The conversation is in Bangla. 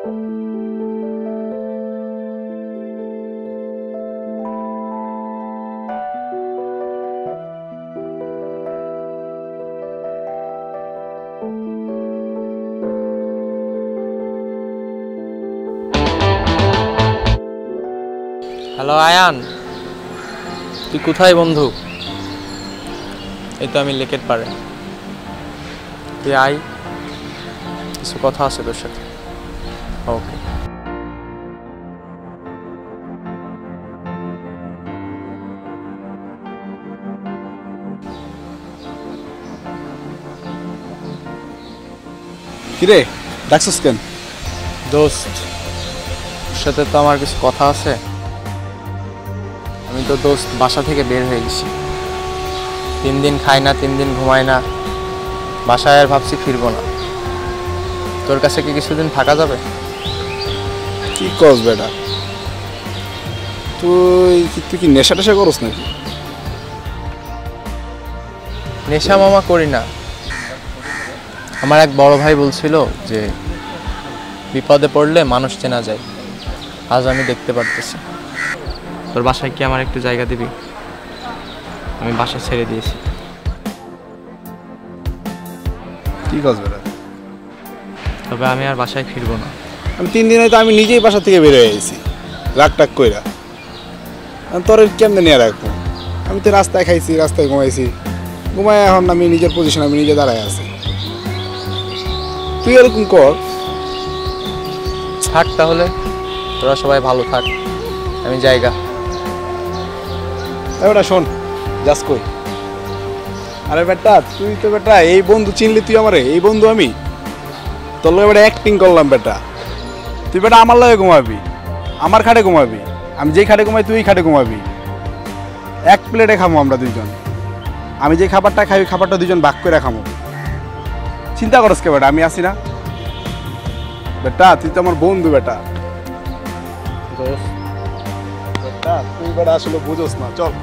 হ্যালো আয়ান, তুই কোথায় বন্ধু? এই তো আমি লেকের পাড়ে। তুই আয়, কিছু কথা আছে তোর সাথে। ওকে। কিরে ডাকছিস কেন? দোস্ত, তোর সাথে তো আমার কিছু কথা আছে। আমি তো দোস্ত বাসা থেকে বের হয়ে গেছি। 3 দিন খাই না, 3 দিন ঘুমাই না, বাসায় আর ভাবছি ফিরবো না। তোর কাছে কি কিছুদিন থাকা যাবে? কি কস বেটা, তুই কি নেশা টেশা করস নাকি? নেশা মামা করি না। আমার এক বড় ভাই বলছিল যে বিপদে পড়লে মানুষ চেনা যায়। আজ আমি দেখতে পারতেছি। তোর বাসায় কি আমার একটু জায়গা দিবি? আমি বাসা ছেড়ে দিয়েছি। কি কস বেটা? তবে আমি আর বাসায় ফিরবো না। আমি 3 দিন হয়তো আমি নিজেই বাসা থেকে বের হয়ে গেছি রাগ টাক কইরা। তোর কেমনে নিয়ে রাখবো? আমি তো রাস্তায় খাইছি, রাস্তায় ঘুমাইছি, ঘুমাই এখন আমি নিজের পজিশন আমি নিজে দাঁড়ায় আছি। তুই এরকম কর। থাক তাহলে, তোরা সবাই ভালো থাক, আমি জায়গা। বেটা শোন, যাস কই? আরে বেটা তুই তো বেটা এই বন্ধু চিনলি তুই আমারে? এই বন্ধু আমি তোর লগে বেটা অ্যাক্টিং করলাম বেটা। তুই বেটা আমার লগে ঘুমাবি, আমার খাটে ঘুমাবি, আমি যেই খাটে ঘুমাই তুই খাটে ঘুমাবি। এক প্লেটে খামো আমরা দুইজন। আমি যে খাবারটা খাই ওই খাবারটা দুইজন ভাগ করে খামো। চিন্তা করস কে বেটা, আমি আছি না বেটা? তুই তো আমার বন্ধু বেটা। বেটা তুই বেটা আসলে বুঝোস না। চল।